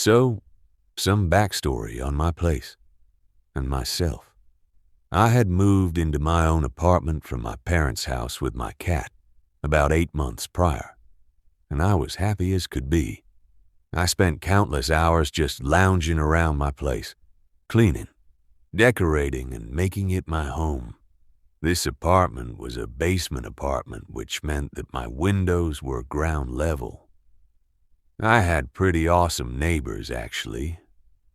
So, some backstory on my place and myself. I had moved into my own apartment from my parents' house with my cat about 8 months prior, and I was happy as could be. I spent countless hours just lounging around my place, cleaning, decorating, and making it my home. This apartment was a basement apartment, which meant that my windows were ground level. I had pretty awesome neighbors, actually.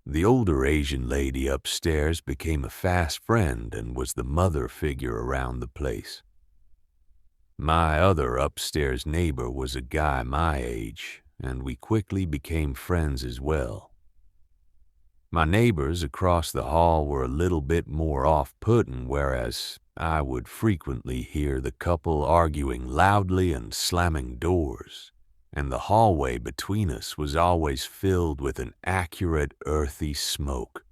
The older Asian lady upstairs became a fast friend and was the mother figure around the place. My other upstairs neighbor was a guy my age, and we quickly became friends as well. My neighbors across the hall were a little bit more off-putting, whereas I would frequently hear the couple arguing loudly and slamming doors, and the hallway between us was always filled with an accurate, earthy smoke.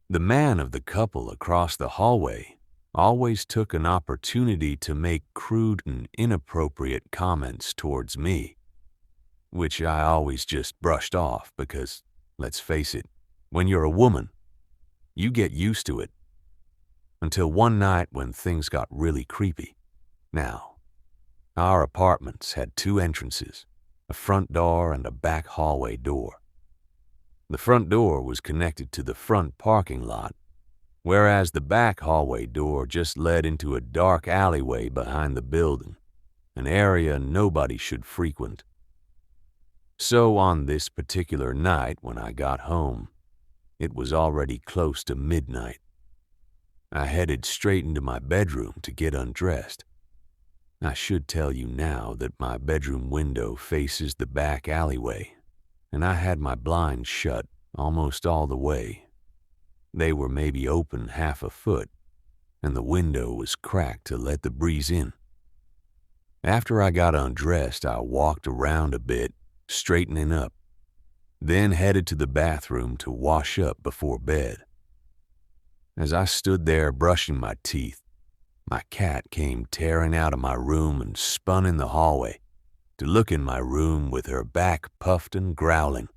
The man of the couple across the hallway always took an opportunity to make crude and inappropriate comments towards me, which I always just brushed off because, let's face it, when you're a woman, you get used to it. Until one night when things got really creepy. Now, our apartments had 2 entrances, a front door and a back hallway door. The front door was connected to the front parking lot, whereas the back hallway door just led into a dark alleyway behind the building, an area nobody should frequent. So on this particular night when I got home, it was already close to midnight. I headed straight into my bedroom to get undressed. I should tell you now that my bedroom window faces the back alleyway, and I had my blinds shut almost all the way. They were maybe open half a foot, and the window was cracked to let the breeze in. After I got undressed, I walked around a bit, straightening up, then headed to the bathroom to wash up before bed. As I stood there brushing my teeth, my cat came tearing out of my room and spun in the hallway to look in my room with her back puffed and growling.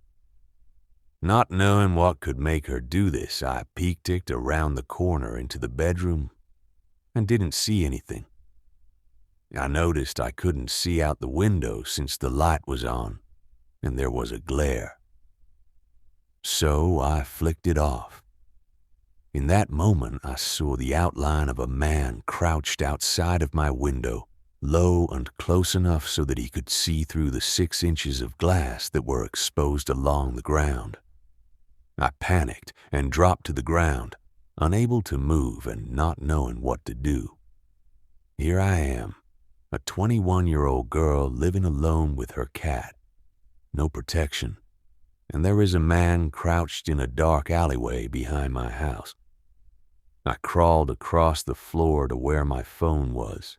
Not knowing what could make her do this, I peeked around the corner into the bedroom and didn't see anything. I noticed I couldn't see out the window since the light was on and there was a glare. So I flicked it off. In that moment, I saw the outline of a man crouched outside of my window, low and close enough so that he could see through the 6 inches of glass that were exposed along the ground. I panicked and dropped to the ground, unable to move and not knowing what to do. Here I am, a 21-year-old girl living alone with her cat. No protection, and there is a man crouched in a dark alleyway behind my house. I crawled across the floor to where my phone was.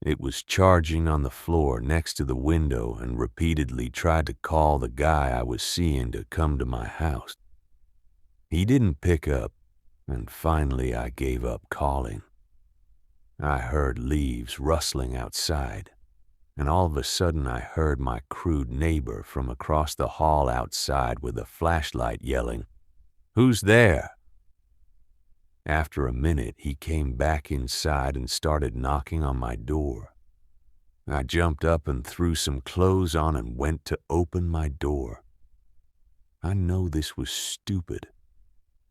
It was charging on the floor next to the window and repeatedly tried to call the guy I was seeing to come to my house. He didn't pick up, and finally I gave up calling. I heard leaves rustling outside, and all of a sudden I heard my crude neighbor from across the hall outside with a flashlight yelling, "Who's there?" After a minute, he came back inside and started knocking on my door. I jumped up and threw some clothes on and went to open my door. I know this was stupid.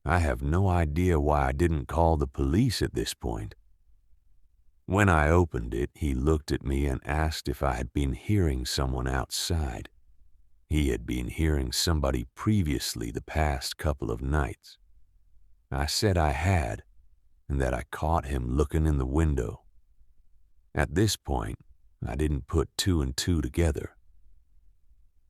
I have no idea why I didn't call the police at this point. When I opened it, he looked at me and asked if I had been hearing someone outside. He had been hearing somebody previously the past couple of nights. I said I had, and that I caught him looking in the window. At this point, I didn't put 2 and 2 together.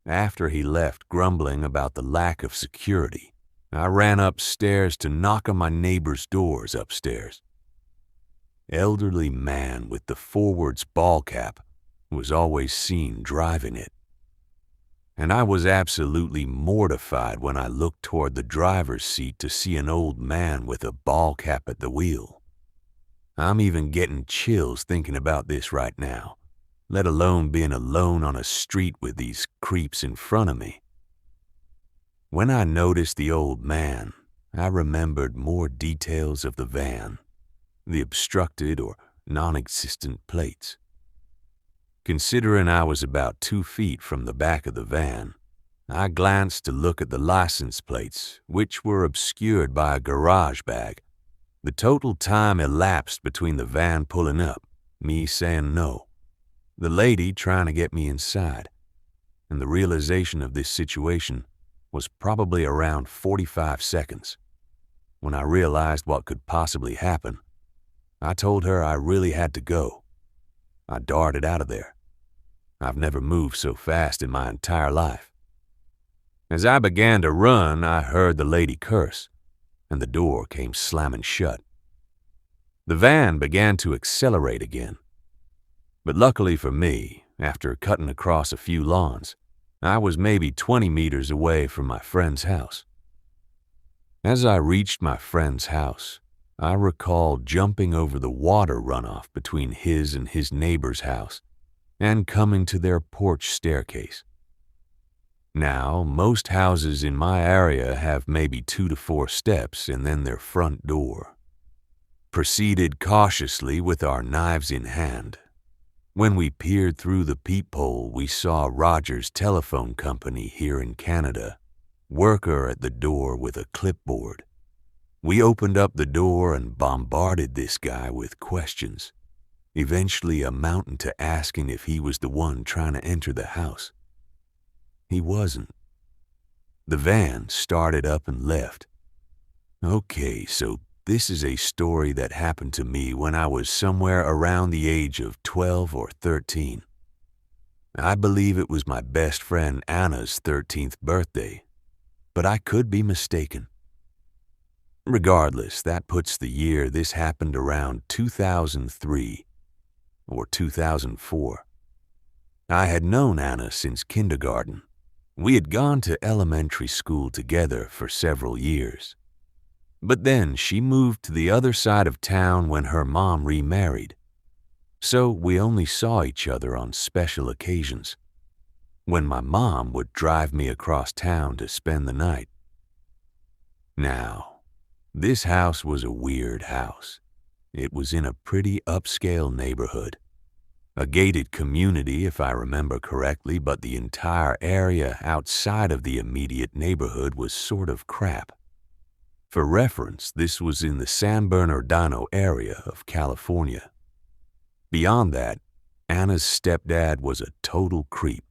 After he left grumbling about the lack of security, I ran upstairs to knock on my neighbor's doors upstairs. Elderly man with the forwards ball cap was always seen driving it. And I was absolutely mortified when I looked toward the driver's seat to see an old man with a ball cap at the wheel. I'm even getting chills thinking about this right now, let alone being alone on a street with these creeps in front of me. When I noticed the old man, I remembered more details of the van, the obstructed or non-existent plates. Considering I was about 2 feet from the back of the van, I glanced to look at the license plates, which were obscured by a garage bag. The total time elapsed between the van pulling up, me saying no, the lady trying to get me inside, and the realization of this situation was probably around 45 seconds. When I realized what could possibly happen, I told her I really had to go. I darted out of there. I've never moved so fast in my entire life. As I began to run, I heard the lady curse, and the door came slamming shut. The van began to accelerate again. But luckily for me, after cutting across a few lawns, I was maybe 20 meters away from my friend's house. As I reached my friend's house, I recall jumping over the water runoff between his and his neighbor's house and coming to their porch staircase. Now, most houses in my area have maybe 2 to 4 steps and then their front door. Proceeded cautiously with our knives in hand. When we peered through the peephole, we saw Rogers Telephone Company here in Canada, worker at the door with a clipboard. We opened up the door and bombarded this guy with questions, eventually amounting to asking if he was the one trying to enter the house. He wasn't. The van started up and left. Okay, so this is a story that happened to me when I was somewhere around the age of 12 or 13. I believe it was my best friend Anna's 13th birthday, but I could be mistaken. Regardless, that puts the year this happened around 2003 or 2004. I had known Anna since kindergarten. We had gone to elementary school together for several years. But then she moved to the other side of town when her mom remarried. So we only saw each other on special occasions, when my mom would drive me across town to spend the night. Now, this house was a weird house. It was in a pretty upscale neighborhood. A gated community, if I remember correctly, but the entire area outside of the immediate neighborhood was sort of crap. For reference, this was in the San Bernardino area of California. Beyond that, Anna's stepdad was a total creep.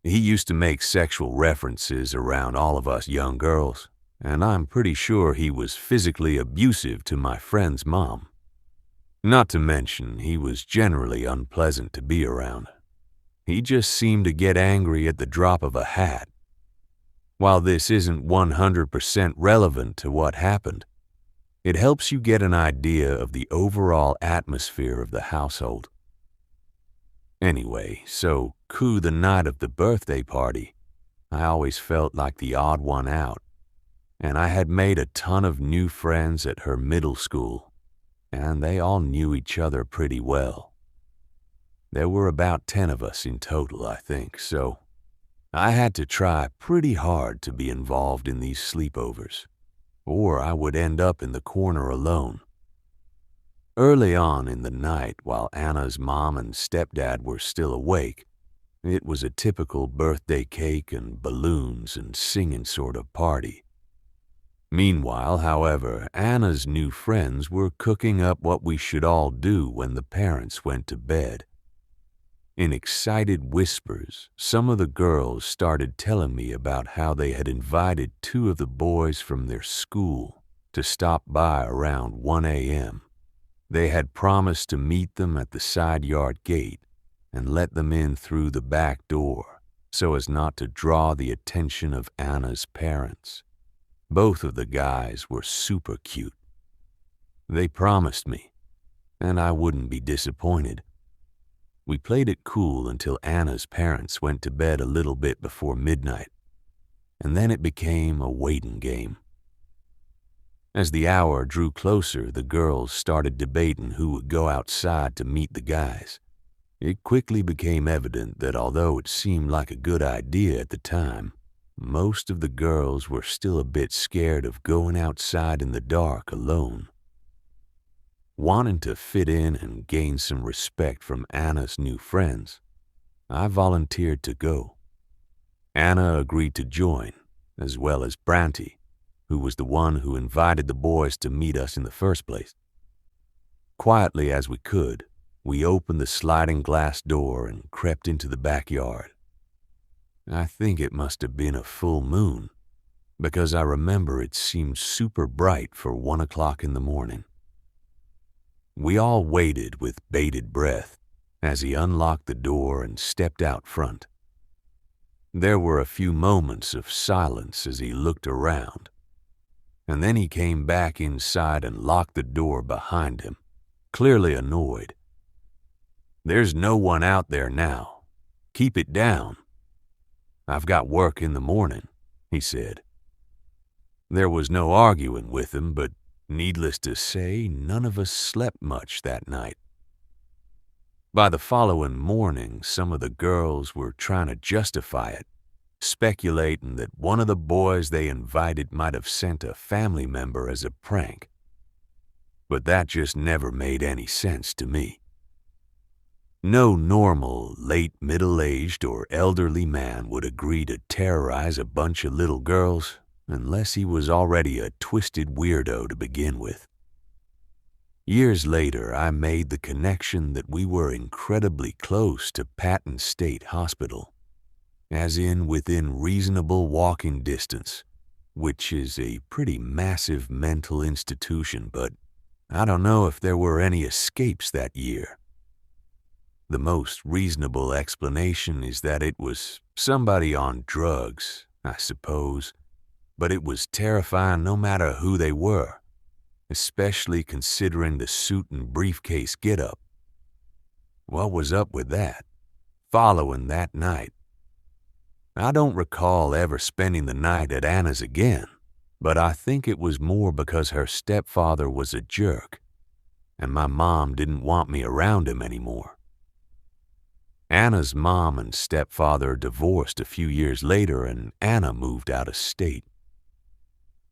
He used to make sexual references around all of us young girls, and I'm pretty sure he was physically abusive to my friend's mom. Not to mention, he was generally unpleasant to be around. He just seemed to get angry at the drop of a hat. While this isn't 100% relevant to what happened, it helps you get an idea of the overall atmosphere of the household. Anyway, so the night of the birthday party, I always felt like the odd one out, and I had made a ton of new friends at her middle school, and they all knew each other pretty well. There were about 10 of us in total, I think, so I had to try pretty hard to be involved in these sleepovers, or I would end up in the corner alone. Early on in the night, while Anna's mom and stepdad were still awake, it was a typical birthday cake and balloons and singing sort of party. Meanwhile, however, Anna's new friends were cooking up what we should all do when the parents went to bed. In excited whispers, some of the girls started telling me about how they had invited 2 of the boys from their school to stop by around 1 a.m. They had promised to meet them at the side yard gate and let them in through the back door so as not to draw the attention of Anna's parents. Both of the guys were super cute. They promised me, and I wouldn't be disappointed. We played it cool until Anna's parents went to bed a little bit before midnight, and then it became a waiting game. As the hour drew closer, the girls started debating who would go outside to meet the guys. It quickly became evident that although it seemed like a good idea at the time, most of the girls were still a bit scared of going outside in the dark alone. Wanting to fit in and gain some respect from Anna's new friends, I volunteered to go. Anna agreed to join, as well as Branty, who was the one who invited the boys to meet us in the first place. Quietly as we could, we opened the sliding glass door and crept into the backyard. I think it must have been a full moon, because I remember it seemed super bright for 1 o'clock in the morning. We all waited with bated breath as he unlocked the door and stepped out front. There were a few moments of silence as he looked around, and then he came back inside and locked the door behind him, clearly annoyed. "There's no one out there now. Keep it down. I've got work in the morning," he said. There was no arguing with him, but needless to say, none of us slept much that night. By the following morning, some of the girls were trying to justify it, speculating that one of the boys they invited might have sent a family member as a prank. But that just never made any sense to me. No normal, late middle-aged or elderly man would agree to terrorize a bunch of little girls unless he was already a twisted weirdo to begin with. Years later, I made the connection that we were incredibly close to Patton State Hospital, as in within reasonable walking distance, which is a pretty massive mental institution, but I don't know if there were any escapes that year. The most reasonable explanation is that it was somebody on drugs, I suppose, but it was terrifying no matter who they were, especially considering the suit and briefcase get-up. What was up with that, following that night? I don't recall ever spending the night at Anna's again, but I think it was more because her stepfather was a jerk, and my mom didn't want me around him anymore. Anna's mom and stepfather divorced a few years later, and Anna moved out of state.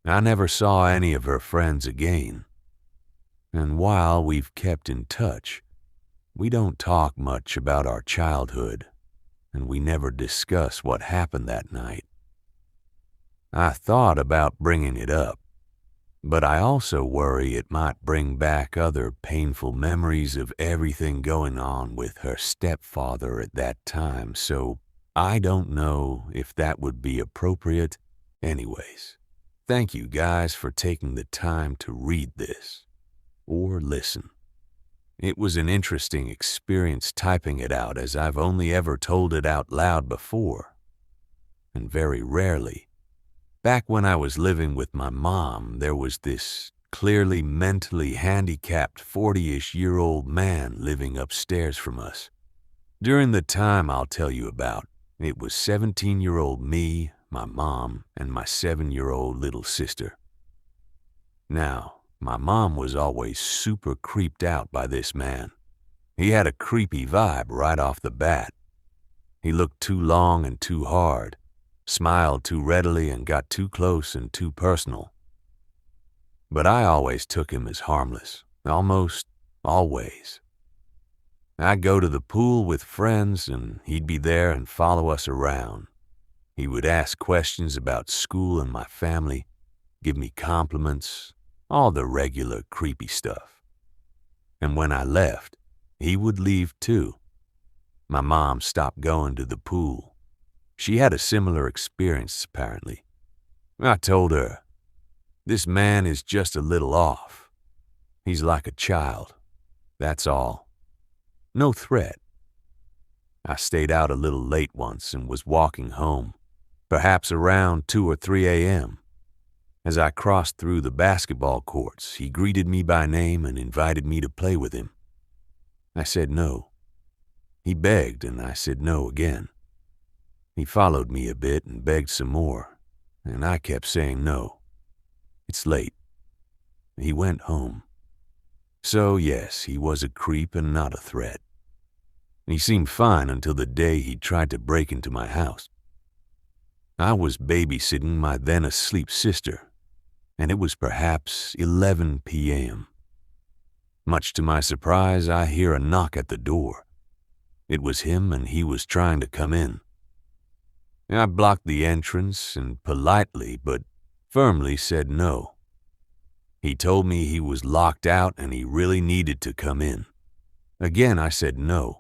I never saw any of her friends again, and while we've kept in touch, we don't talk much about our childhood, and we never discuss what happened that night. I thought about bringing it up, but I also worry it might bring back other painful memories of everything going on with her stepfather at that time, so I don't know if that would be appropriate. Anyways, thank you guys for taking the time to read this, or listen. It was an interesting experience typing it out, as I've only ever told it out loud before, and very rarely. Back when I was living with my mom, there was this clearly mentally handicapped 40-ish-year-old man living upstairs from us. During the time I'll tell you about, it was 17-year-old me, my mom, and my 7-year-old little sister. Now, my mom was always super creeped out by this man. He had a creepy vibe right off the bat. He looked too long and too hard, smiled too readily, and got too close and too personal. But I always took him as harmless, almost always. I'd go to the pool with friends, and he'd be there and follow us around. He would ask questions about school and my family, give me compliments, all the regular creepy stuff. And when I left, he would leave too. My mom stopped going to the pool. She had a similar experience, apparently. I told her, "This man is just a little off. He's like a child. That's all. No threat." I stayed out a little late once and was walking home, perhaps around 2 or 3 a.m. As I crossed through the basketball courts, he greeted me by name and invited me to play with him. I said no. He begged, and I said no again. He followed me a bit and begged some more, and I kept saying no. It's late. He went home. So yes, he was a creep and not a threat. He seemed fine until the day he tried to break into my house. I was babysitting my then asleep sister, and it was perhaps 11 p.m. Much to my surprise, I hear a knock at the door. It was him, and he was trying to come in. I blocked the entrance and politely but firmly said no. He told me he was locked out and he really needed to come in. Again, I said no.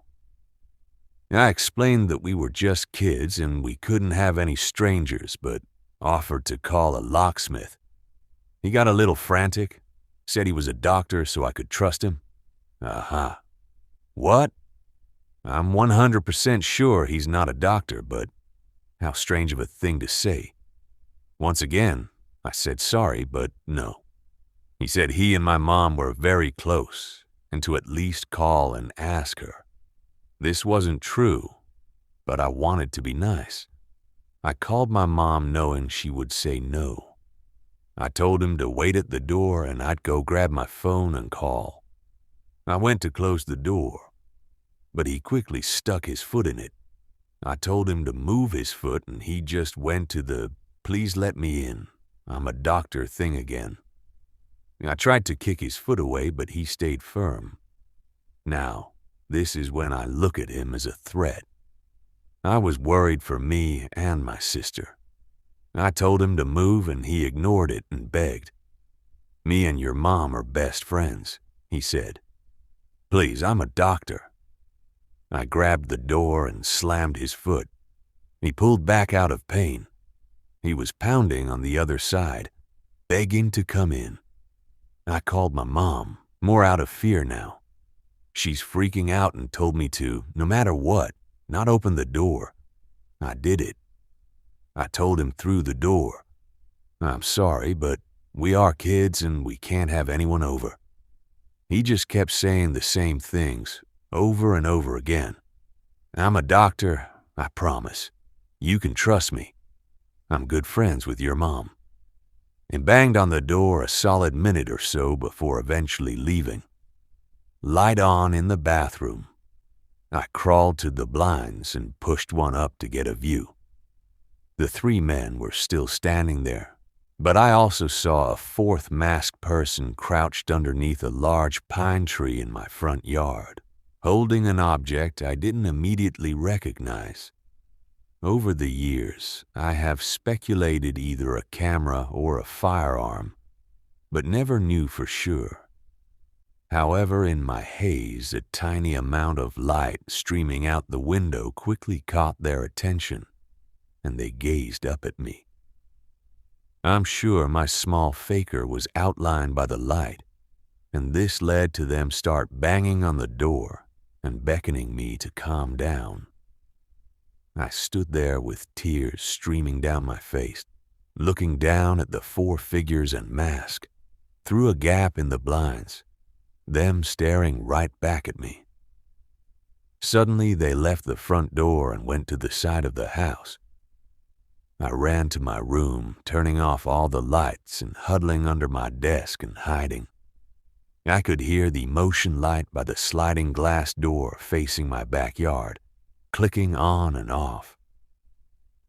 I explained that we were just kids and we couldn't have any strangers, but offered to call a locksmith. He got a little frantic, said he was a doctor so I could trust him. Aha. What? I'm 100% sure he's not a doctor, but how strange of a thing to say. Once again, I said sorry, but no. He said he and my mom were very close, and to at least call and ask her. This wasn't true, but I wanted to be nice. I called my mom knowing she would say no. I told him to wait at the door and I'd go grab my phone and call. I went to close the door, but he quickly stuck his foot in it. I told him to move his foot and he just went to the "please let me in, I'm a doctor" thing again. I tried to kick his foot away, but he stayed firm. Now, this is when I look at him as a threat. I was worried for me and my sister. I told him to move and he ignored it and begged. "Me and your mom are best friends," he said. "Please, I'm a doctor." I grabbed the door and slammed his foot. He pulled back out of pain. He was pounding on the other side, begging to come in. I called my mom, more out of fear now. She's freaking out and told me to, no matter what, not open the door. I did it. I told him through the door, "I'm sorry, but we are kids and we can't have anyone over." He just kept saying the same things, over and over again. "I'm a doctor, I promise. You can trust me. I'm good friends with your mom." And banged on the door a solid minute or so before eventually leaving. Light on in the bathroom. I crawled to the blinds and pushed one up to get a view. The three men were still standing there, but I also saw a fourth masked person crouched underneath a large pine tree in my front yard, holding an object I didn't immediately recognize. Over the years, I have speculated either a camera or a firearm, but never knew for sure. However, in my haze, a tiny amount of light streaming out the window quickly caught their attention, and they gazed up at me. I'm sure my small faker was outlined by the light, and this led to them start banging on the door and beckoning me to calm down. I stood there with tears streaming down my face, looking down at the four figures and mask, through a gap in the blinds, them staring right back at me. Suddenly they left the front door and went to the side of the house. I ran to my room, turning off all the lights and huddling under my desk and hiding. I could hear the motion light by the sliding glass door facing my backyard, clicking on and off.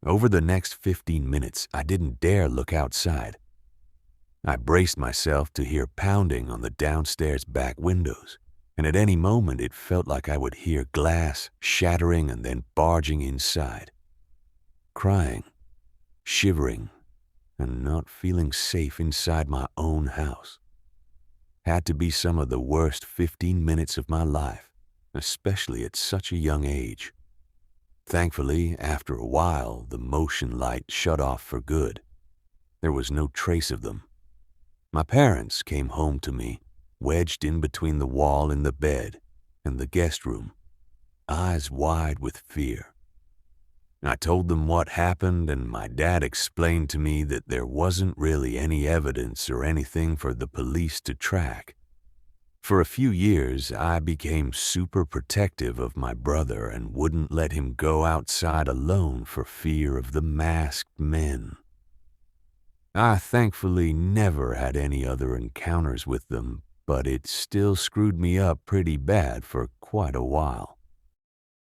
Over the next 15 minutes, I didn't dare look outside. I braced myself to hear pounding on the downstairs back windows, and at any moment it felt like I would hear glass shattering and then barging inside. Crying, shivering, and not feeling safe inside my own house. Had to be some of the worst 15 minutes of my life, especially at such a young age. Thankfully, after a while, the motion light shut off for good. There was no trace of them. My parents came home to me, wedged in between the wall in the bed and the guest room, eyes wide with fear. I told them what happened, and my dad explained to me that there wasn't really any evidence or anything for the police to track. For a few years, I became super protective of my brother and wouldn't let him go outside alone for fear of the masked men. I thankfully never had any other encounters with them, but it still screwed me up pretty bad for quite a while.